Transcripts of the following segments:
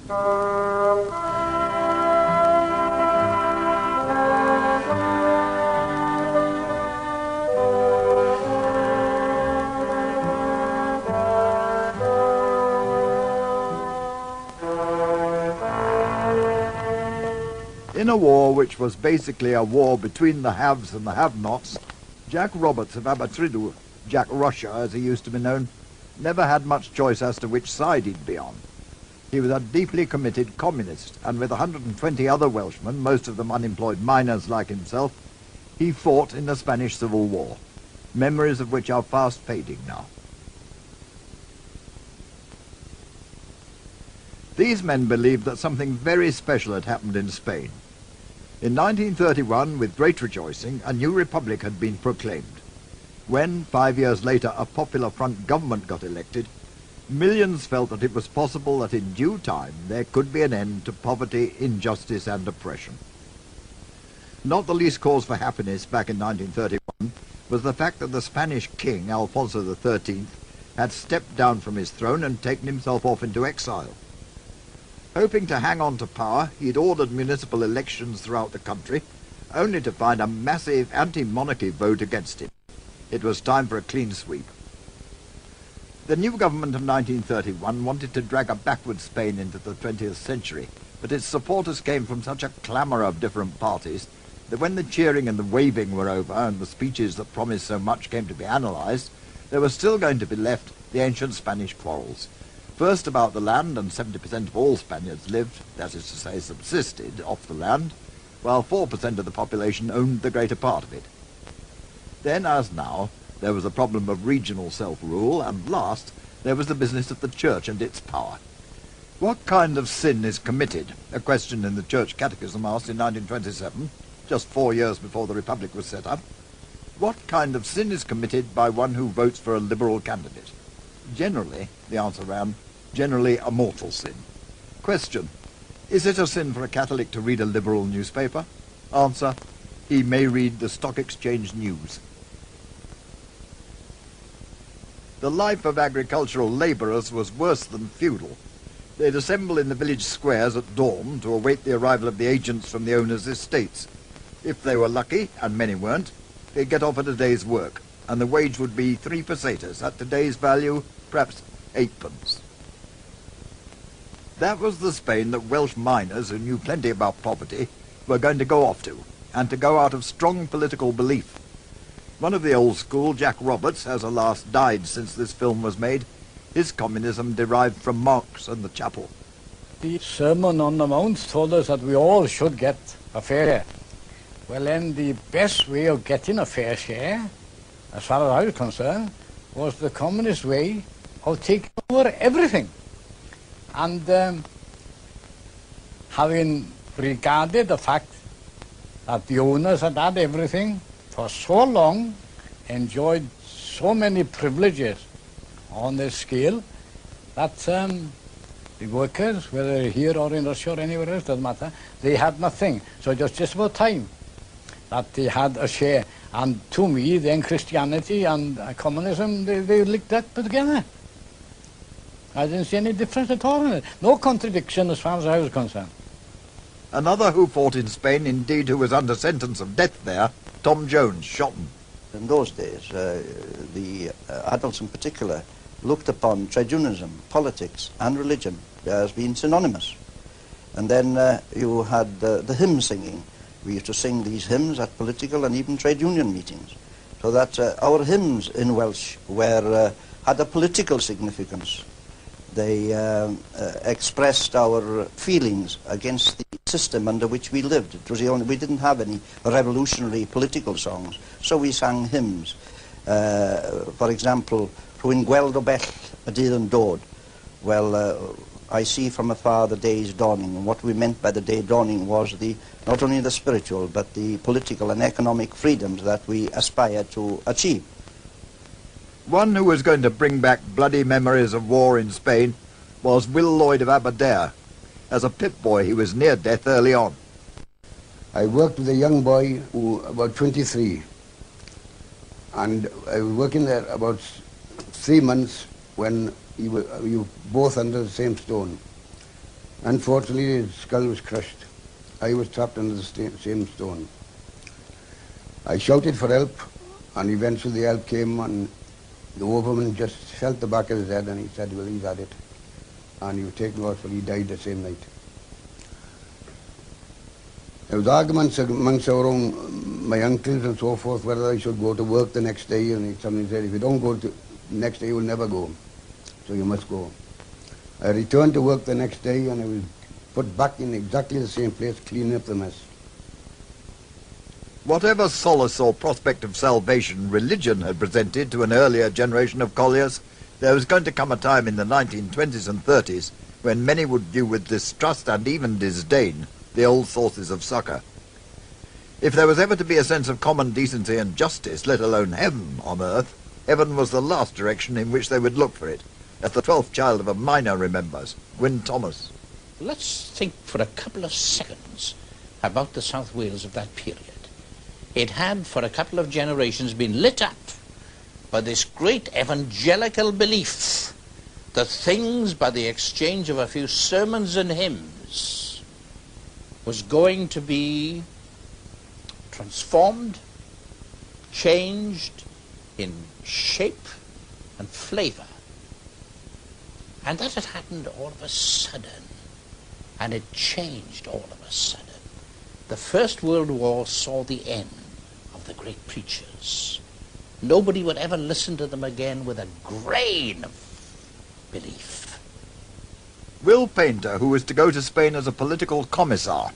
In a war which was basically a war between the haves and the have-nots, Jack Roberts of Abertridw, Jack Russia as he used to be known, never had much choice as to which side he'd be on. He was a deeply committed communist, and with 120 other Welshmen, most of them unemployed miners like himself, he fought in the Spanish Civil War, memories of which are fast fading now. These men believed that something very special had happened in Spain. In 1931, with great rejoicing, a new republic had been proclaimed. When, 5 years later, a Popular Front government got elected, millions felt that it was possible that in due time there could be an end to poverty, injustice and oppression. Not the least cause for happiness back in 1931 was the fact that the Spanish king, Alfonso XIII, had stepped down from his throne and taken himself off into exile. Hoping to hang on to power, he'd ordered municipal elections throughout the country, only to find a massive anti-monarchy vote against him. It was time for a clean sweep. The new government of 1931 wanted to drag a backward Spain into the 20th century, but its supporters came from such a clamour of different parties that when the cheering and the waving were over and the speeches that promised so much came to be analysed, there was still going to be left the ancient Spanish quarrels. First about the land, and 70% of all Spaniards lived, that is to say subsisted, off the land, while 4% of the population owned the greater part of it. Then, as now, there was the problem of regional self-rule, and last, there was the business of the church and its power. What kind of sin is committed? A question in the Church Catechism asked in 1927, just 4 years before the Republic was set up. What kind of sin is committed by one who votes for a liberal candidate? Generally, the answer ran, generally a mortal sin. Question: is it a sin for a Catholic to read a liberal newspaper? Answer: he may read the Stock Exchange News. The life of agricultural labourers was worse than feudal. They'd assemble in the village squares at dawn to await the arrival of the agents from the owners' estates. If they were lucky, and many weren't, they'd get off at a day's work, and the wage would be 3 pesetas, at today's value, perhaps 8p. That was the Spain that Welsh miners, who knew plenty about poverty, were going to go off to, and to go out of strong political belief. One of the old school, Jack Roberts, has alas died since this film was made. His communism derived from Marx and the chapel. The Sermon on the Mount told us that we all should get a fair share. Well, then the best way of getting a fair share, as far as I was concerned, was the communist way of taking over everything. And having regarded the fact that the owners had had everything for so long, enjoyed so many privileges on this scale, that the workers, whether here or in Russia or anywhere else, doesn't matter, they had nothing. So it was just about time that they had a share. And to me, then Christianity and communism, they linked that together. I didn't see any difference at all in it. No contradiction as far as I was concerned. Another who fought in Spain, indeed who was under sentence of death there, Tom Jones, Shotton. In those days, the adults in particular looked upon trade unionism, politics and religion as being synonymous. And then you had the hymn singing. We used to sing these hymns at political and even trade union meetings. So that our hymns in Welsh were, had a political significance. They expressed our feelings against the system under which we lived. It was the only, we didn't have any revolutionary political songs, so we sang hymns. For example, Rwy'n gweld o bell y dydd yn dod. Well, I see from afar the day is dawning, and what we meant by the day dawning was not only the spiritual, but the political and economic freedoms that we aspired to achieve. One who was going to bring back bloody memories of war in Spain was Will Lloyd of Aberdare. As a pip boy, he was near death early on. I worked with a young boy who about 23, and I was working there about 3 months when you were both under the same stone. Unfortunately, his skull was crushed. I was trapped under the same stone. I shouted for help, and eventually the help came, and the overman just felt the back of his head, and he said, well, he's had it. And he was taken to hospital. He died the same night. There was arguments amongst our own, my uncles and so forth, whether I should go to work the next day, and somebody said, if you don't go to the next day, you will never go. So you must go. I returned to work the next day, and I was put back in exactly the same place, cleaning up the mess. Whatever solace or prospect of salvation religion had presented to an earlier generation of Colliers, there was going to come a time in the 1920s and 30s when many would view with distrust and even disdain the old sources of succour. If there was ever to be a sense of common decency and justice, let alone heaven on earth, heaven was the last direction in which they would look for it, as the 12th child of a miner remembers, Gwyn Thomas. Let's think for a couple of seconds about the South Wales of that period. It had for a couple of generations been lit up by this great evangelical belief that things, by the exchange of a few sermons and hymns, was going to be transformed, changed in shape and flavour. And that had happened all of a sudden, and it changed all of a sudden. The First World War saw the end of the great preachers. Nobody would ever listen to them again with a grain of belief. Will Painter, who was to go to Spain as a political commissar,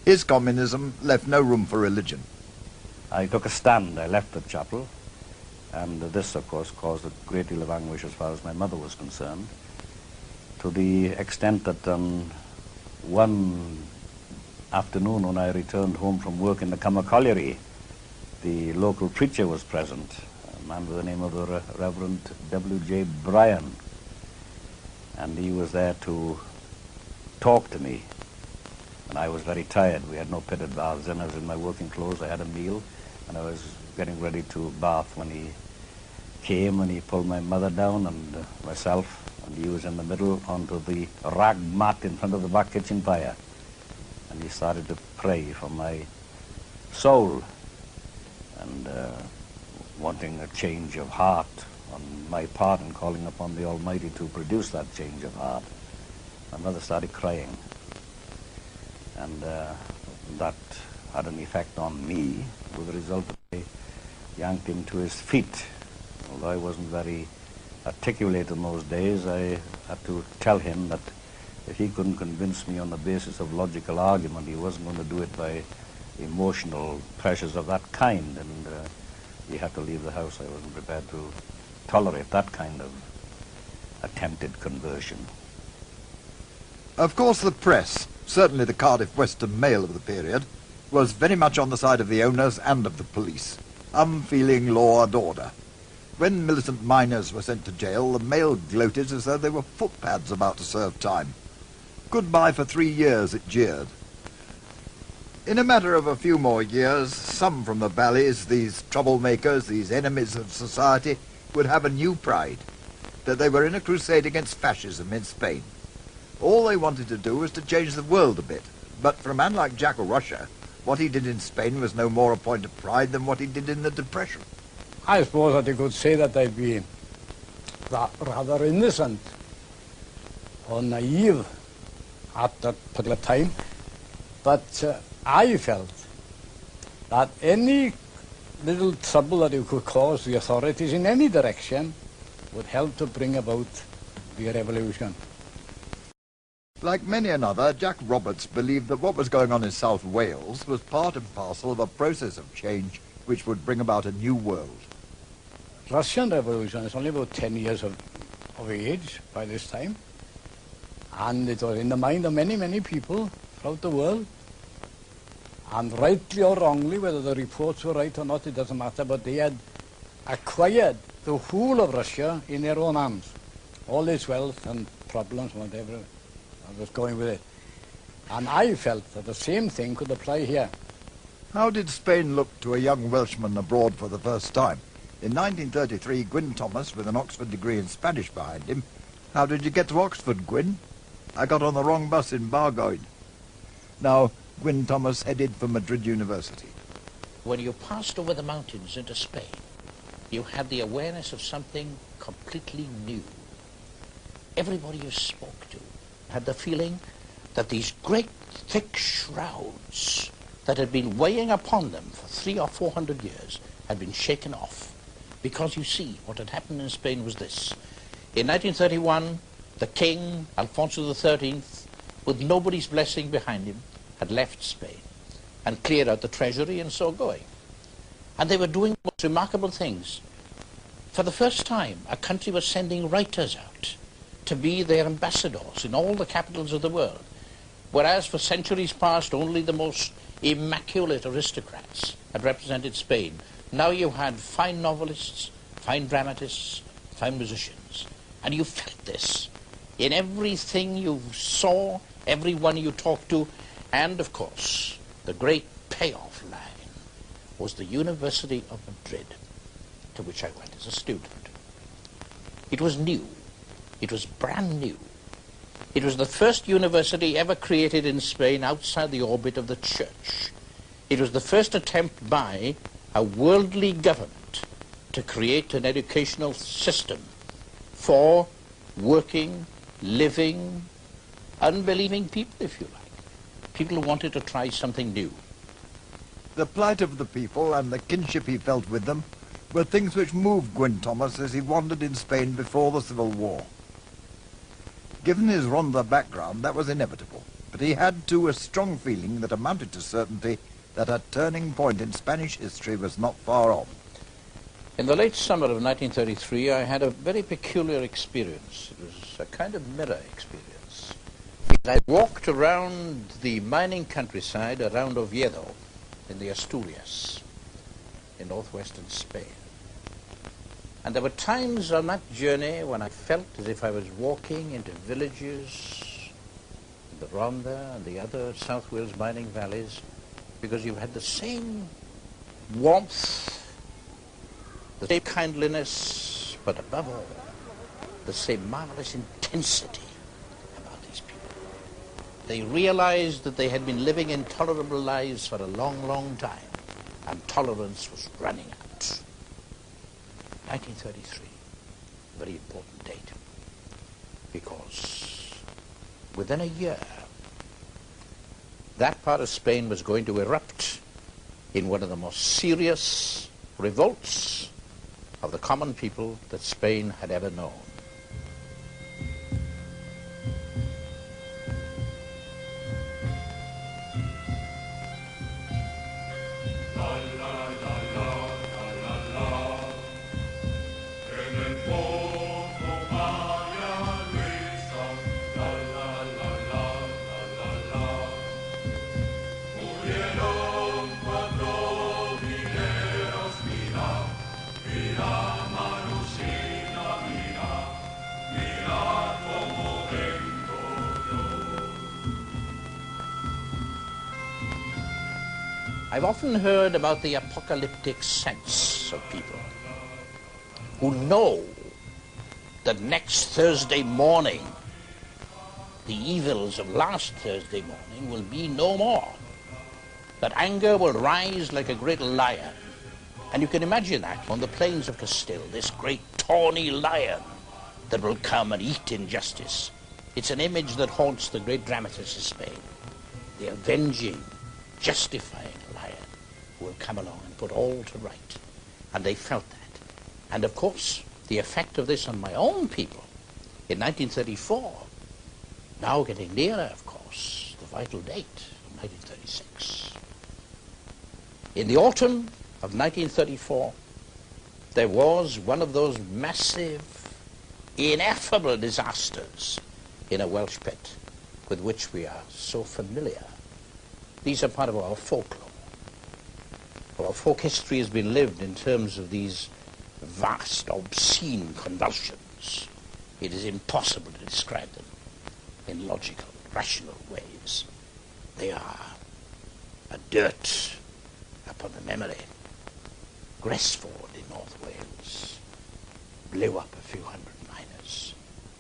his communism left no room for religion. I took a stand. I left the chapel, and this, of course, caused a great deal of anguish as far as my mother was concerned, to the extent that one afternoon when I returned home from work in the Colliers, the local preacher was present, a man with the name of the Reverend W.J. Bryan, and he was there to talk to me. And I was very tired. We had no pitted baths, and I was in my working clothes. I had a meal, and I was getting ready to bath when he came, and he pulled my mother down and myself, and he was in the middle onto the rag mat in front of the back kitchen fire. And he started to pray for my soul and wanting a change of heart on my part and calling upon the Almighty to produce that change of heart. My mother started crying, and that had an effect on me, with the result that I yanked him to his feet. Although I wasn't very articulate in those days, I had to tell him that if he couldn't convince me on the basis of logical argument, he wasn't going to do it by emotional pressures of that kind, and he had to leave the house. I wasn't prepared to tolerate that kind of attempted conversion. Of course, the press, certainly the Cardiff Western Mail of the period, was very much on the side of the owners and of the police, unfeeling law and order. When militant miners were sent to jail, the Mail gloated as though they were footpads about to serve time. Goodbye for 3 years, it jeered. In a matter of a few more years, some from the valleys, these troublemakers, these enemies of society, would have a new pride, that they were in a crusade against fascism in Spain. All they wanted to do was to change the world a bit, but for a man like Jack Russia, what he did in Spain was no more a point of pride than what he did in the Depression. I suppose that you could say that they'd be rather innocent or naive at that particular time, but I felt that any little trouble that you could cause the authorities in any direction would help to bring about the revolution. Like many another, Jack Roberts believed that what was going on in South Wales was part and parcel of a process of change which would bring about a new world. Russian Revolution is only about 10 years of age by this time, and it was in the mind of many, many people throughout the world. And rightly or wrongly, whether the reports were right or not, it doesn't matter, but they had acquired the whole of Russia in their own hands. All its wealth and problems, whatever was going with it. And I felt that the same thing could apply here. How did Spain look to a young Welshman abroad for the first time? In 1933, Gwyn Thomas, with an Oxford degree in Spanish behind him. How did you get to Oxford, Gwyn? I got on the wrong bus in Bargoed. Now, Gwyn Thomas headed for Madrid University. When you passed over the mountains into Spain, you had the awareness of something completely new. Everybody you spoke to had the feeling that these great thick shrouds that had been weighing upon them for 300 or 400 years had been shaken off. Because you see, what had happened in Spain was this. In 1931, the king, Alfonso XIII, with nobody's blessing behind him, had left Spain and cleared out the treasury and so going. And they were doing most remarkable things. For the first time, a country was sending writers out to be their ambassadors in all the capitals of the world, whereas for centuries past only the most immaculate aristocrats had represented Spain. Now you had fine novelists, fine dramatists, fine musicians, and you felt this in everything you saw, everyone you talked to, and of course the great payoff line was the University of Madrid, to which I went as a student. It was new. It was brand new. It was the first university ever created in Spain outside the orbit of the church. It was the first attempt by a worldly government to create an educational system for working, living, unbelieving people, if you like. People who wanted to try something new. The plight of the people and the kinship he felt with them were things which moved Gwyn Thomas as he wandered in Spain before the Civil War. Given his Ronda background, that was inevitable, but he had, too, a strong feeling that amounted to certainty that a turning point in Spanish history was not far off. In the late summer of 1933, I had a very peculiar experience. It was a kind of mirror experience. I walked around the mining countryside around Oviedo in the Asturias, in northwestern Spain. And there were times on that journey when I felt as if I was walking into villages in the Ronda and the other South Wales mining valleys, because you had the same warmth, the same kindliness, but above all, the same marvelous intensity about these people. They realized that they had been living intolerable lives for a long, long time, and tolerance was running out. 1933, a very important date, because within a year, that part of Spain was going to erupt in one of the most serious revolts of the common people that Spain had ever known. I've often heard about the apocalyptic sense of people who know that next Thursday morning the evils of last Thursday morning will be no more, that anger will rise like a great lion. And you can imagine that on the plains of Castile, this great tawny lion that will come and eat injustice. It's an image that haunts the great dramatists of Spain, the avenging, justifying lion who will come along and put all to right. And they felt that. And of course, the effect of this on my own people in 1934, now getting nearer, of course, the vital date of 1936. In the autumn of 1934, there was one of those massive, ineffable disasters in a Welsh pit with which we are so familiar. These are part of our folklore. Our folk history has been lived in terms of these vast, obscene convulsions. It is impossible to describe them in logical, rational ways. They are a dirt upon the memory. Gresford in North Wales blew up a few hundred miners,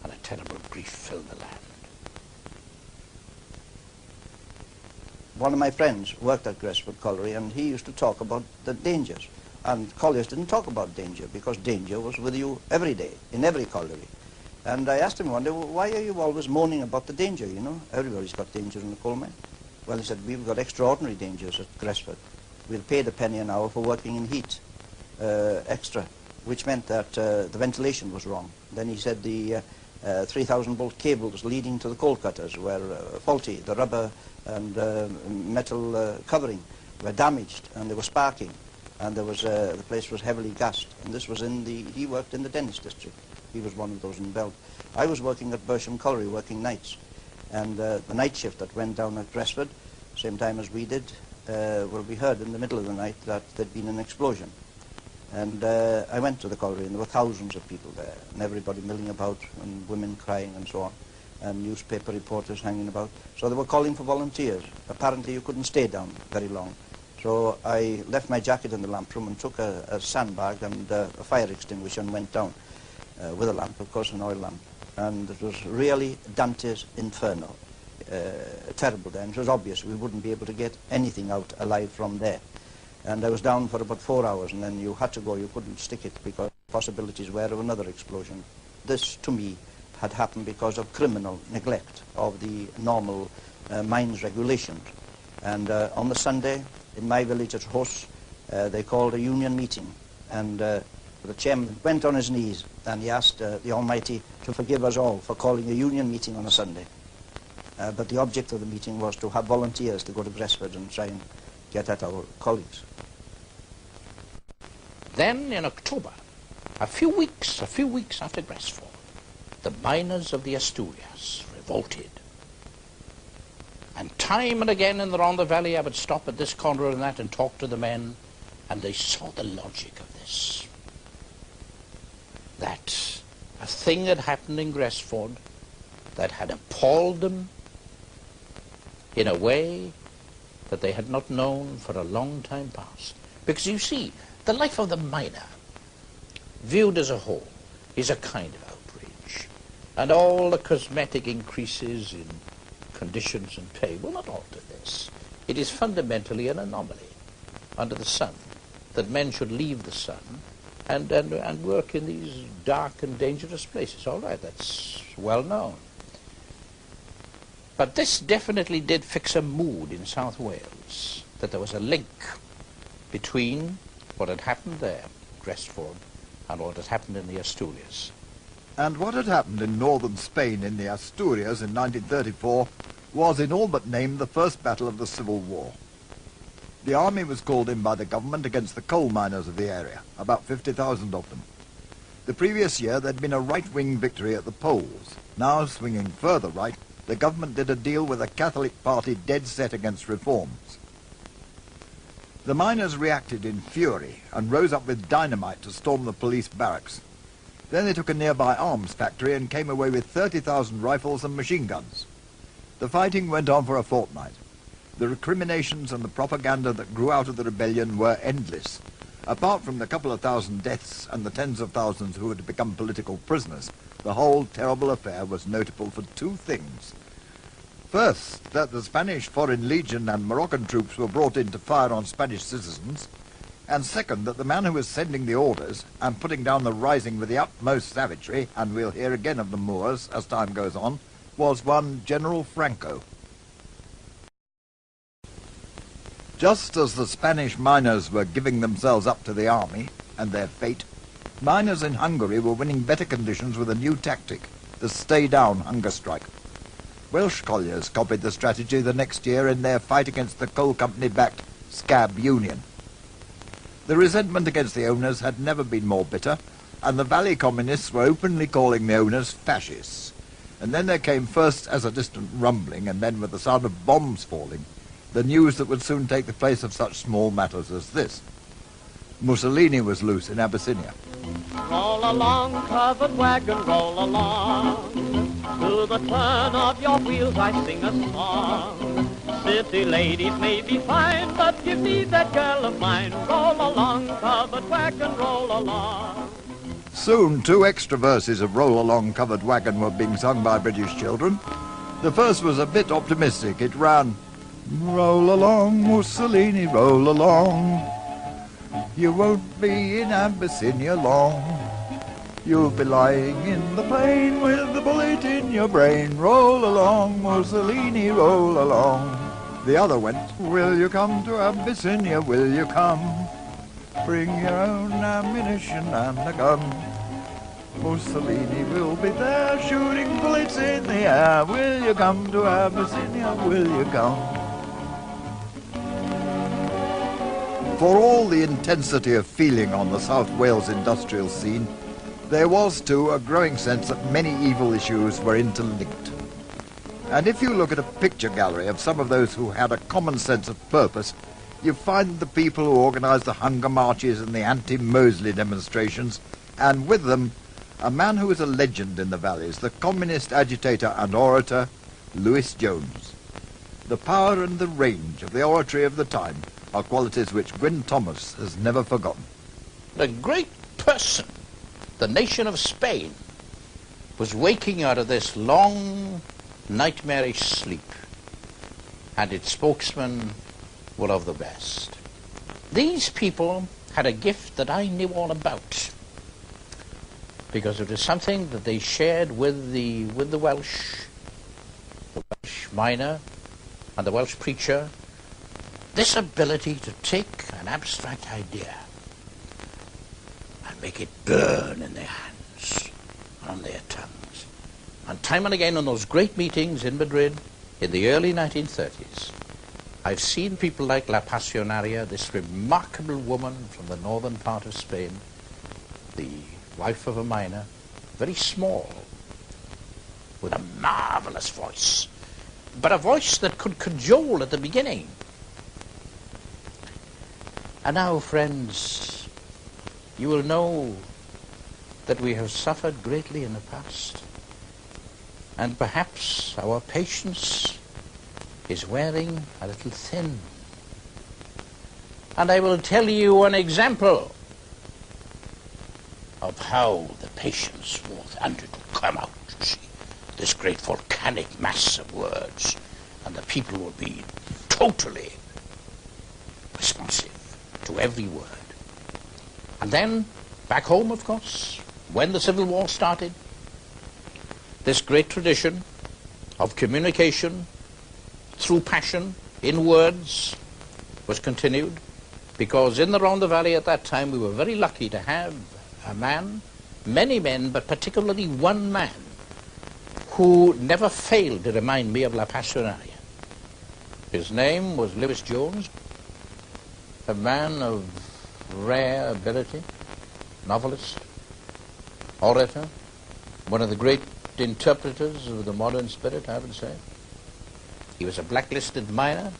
and a terrible grief filled the land. one of my friends worked at Gresford Colliery, and he used to talk about the dangers. And Colliers didn't talk about danger, because danger was with you every day, in every colliery. And I asked him one day, well, why are you always moaning about the danger, you know? Everybody's got danger in the coal mine. Well, he said, we've got extraordinary dangers at Gresford. We're paid a penny an hour for working in heat, extra, which meant that the ventilation was wrong. Then he said the 3,000-volt cables leading to the coal cutters were faulty. The rubber and metal covering were damaged, and they were sparking. And there was the place was heavily gassed. And this was he worked in the Dennis district. He was one of those in Belt. I was working at Bersham Colliery, working nights. And the night shift that went down at Gresford, same time as we did, well, we heard in the middle of the night that there'd been an explosion. And I went to the colliery, and there were thousands of people there, and everybody milling about, and women crying and so on, and newspaper reporters hanging about. So they were calling for volunteers. Apparently you couldn't stay down very long. So I left my jacket in the lamp room and took a sandbag and a fire extinguisher and went down with a lamp, of course, an oil lamp. And it was really Dante's Inferno. Terrible then. It was obvious we wouldn't be able to get anything out alive from there. And I was down for about 4 hours, and then you had to go. You couldn't stick it because possibilities were of another explosion. This, to me, had happened because of criminal neglect of the normal mines regulations. And on the Sunday, in my village at Hoss, they called a union meeting, and the chairman went on his knees and he asked the Almighty to forgive us all for calling a union meeting on a Sunday. But the object of the meeting was to have volunteers to go to Gresford and try and get at our colleagues. Then in October, a few weeks after Gresford, the miners of the Asturias revolted. And time and again in the Rhondda Valley I would stop at this corner and that and talk to the men, and they saw the logic of this. That a thing had happened in Gresford that had appalled them in a way that they had not known for a long time past. Because you see, the life of the miner, viewed as a whole, is a kind of outrage. And all the cosmetic increases in conditions and pay will not alter this. It is fundamentally an anomaly under the sun, that men should leave the sun and work in these dark and dangerous places. All right, that's well known. But this definitely did fix a mood in South Wales, that there was a link between what had happened there, Gresford, and what had happened in the Asturias. And what had happened in northern Spain in the Asturias in 1934 was in all but name the first battle of the Civil War. The army was called in by the government against the coal miners of the area, about 50,000 of them. The previous year there'd been a right-wing victory at the polls. Now, swinging further right, the government did a deal with a Catholic party dead set against reforms. The miners reacted in fury and rose up with dynamite to storm the police barracks. Then they took a nearby arms factory and came away with 30,000 rifles and machine guns. The fighting went on for a fortnight. The recriminations and the propaganda that grew out of the rebellion were endless. Apart from the couple of thousand deaths and the tens of thousands who had become political prisoners, the whole terrible affair was notable for two things. First, that the Spanish Foreign Legion and Moroccan troops were brought in to fire on Spanish citizens, and second, that the man who was sending the orders and putting down the rising with the utmost savagery, and we'll hear again of the Moors as time goes on, was one General Franco. Just as the Spanish miners were giving themselves up to the army and their fate, miners in Hungary were winning better conditions with a new tactic, the stay-down hunger strike. Welsh Colliers copied the strategy the next year in their fight against the coal company-backed Scab Union. The resentment against the owners had never been more bitter, and the Valley communists were openly calling the owners fascists. And then there came, first as a distant rumbling and then with the sound of bombs falling, the news that would soon take the place of such small matters as this. Mussolini was loose in Abyssinia. Roll along, covered wagon, roll along. To the turn of your wheels I sing a song. City ladies may be fine, but give me that girl of mine. Roll along, covered wagon, roll along. Soon 2 extra verses of Roll Along Covered Wagon were being sung by British children. The first was a bit optimistic. It ran, Roll along, Mussolini, roll along. You won't be in Abyssinia long. You'll be lying in the plain with a bullet in your brain. Roll along, Mussolini, roll along. The other went, will you come to Abyssinia, will you come? Bring your own ammunition and a gun. Mussolini will be there shooting bullets in the air. Will you come to Abyssinia, will you come? For all the intensity of feeling on the South Wales industrial scene, there was, too, a growing sense that many evil issues were interlinked. And if you look at a picture gallery of some of those who had a common sense of purpose, you find the people who organised the hunger marches and the anti-Mosley demonstrations, and with them, a man who was a legend in the valleys, the communist agitator and orator, Lewis Jones. The power and the range of the oratory of the time are qualities which Gwyn Thomas has never forgotten. A great person, the nation of Spain, was waking out of this long, nightmarish sleep, and its spokesmen were of the best. These people had a gift that I knew all about, because it was something that they shared with the Welsh miner and the Welsh preacher, this ability to take an abstract idea and make it burn in their hands and on their tongues. And time and again in those great meetings in Madrid in the early 1930s, I've seen people like La Pasionaria, this remarkable woman from the northern part of Spain, the wife of a miner, very small, with a marvelous voice, but a voice that could cajole at the beginning. And now, friends, you will know that we have suffered greatly in the past, and perhaps our patience is wearing a little thin. And I will tell you an example of how the patience was, and it will come out, you see, this great volcanic mass of words, and the people will be totally responsive to every word. And then, back home, of course, when the Civil War started, this great tradition of communication through passion in words was continued, because in the Rhondda Valley at that time we were very lucky to have a man, many men, but particularly one man, who never failed to remind me of La Pasionaria. His name was Lewis Jones, a man of rare ability, novelist, orator, one of the great interpreters of the modern spirit, I would say. He was a blacklisted miner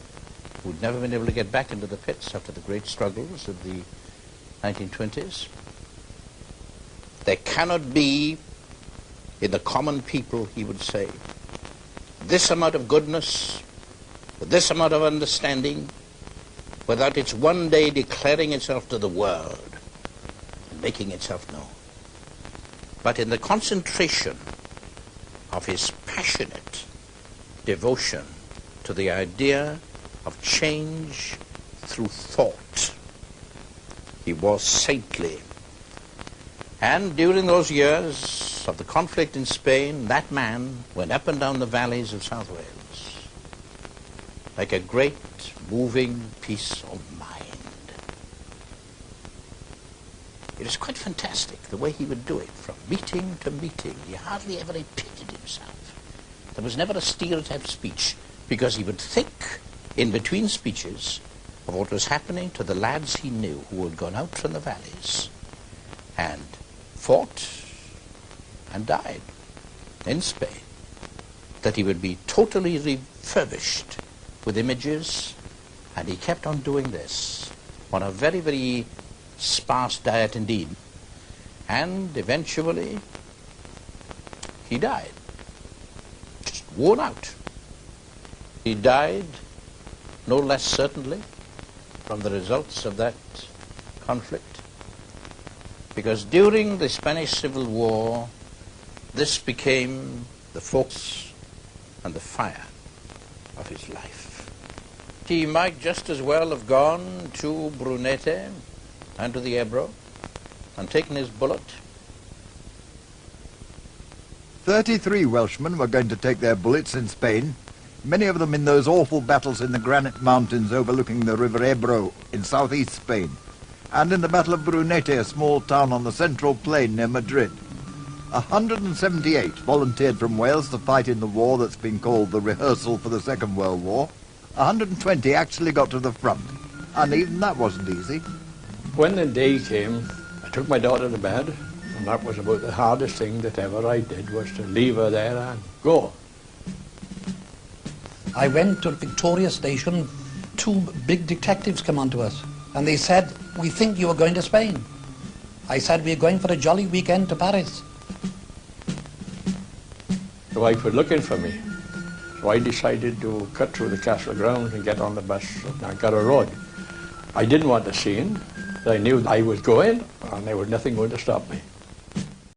who'd never been able to get back into the pits after the great struggles of the 1920s. There cannot be, in the common people, he would say, this amount of goodness, this amount of understanding, without its one day declaring itself to the world and making itself known. But in the concentration of his passionate devotion to the idea of change through thought, he was saintly. And during those years of the conflict in Spain, that man went up and down the valleys of South Wales like a great moving piece of mind. It is quite fantastic the way he would do it from meeting to meeting. He hardly ever repeated himself. There was never a stereotyped speech, because he would think in between speeches of what was happening to the lads he knew who had gone out from the valleys and fought and died in Spain, that he would be totally refurbished with images, and he kept on doing this on a very, very sparse diet indeed. And eventually he died, just worn out. He died, no less certainly, from the results of that conflict, because during the Spanish Civil War, this became the focus and the fire of his life. He might just as well have gone to Brunete and to the Ebro and taken his bullet. 33 Welshmen were going to take their bullets in Spain, many of them in those awful battles in the granite mountains overlooking the river Ebro in southeast Spain, and in the Battle of Brunete, a small town on the central plain near Madrid. 178 volunteered from Wales to fight in the war that's been called the rehearsal for the Second World War. 120 actually got to the front, and even that wasn't easy. When the day came, I took my daughter to bed, and that was about the hardest thing that ever I did, was to leave her there and go. I went to Victoria Station, 2 big detectives come on to us, and they said, "We think you are going to Spain." I said, "We're going for a jolly weekend to Paris." The wife was looking for me, so I decided to cut through the castle grounds and get on the bus and got a road. I didn't want the scene. I knew I was going, and there was nothing going to stop me.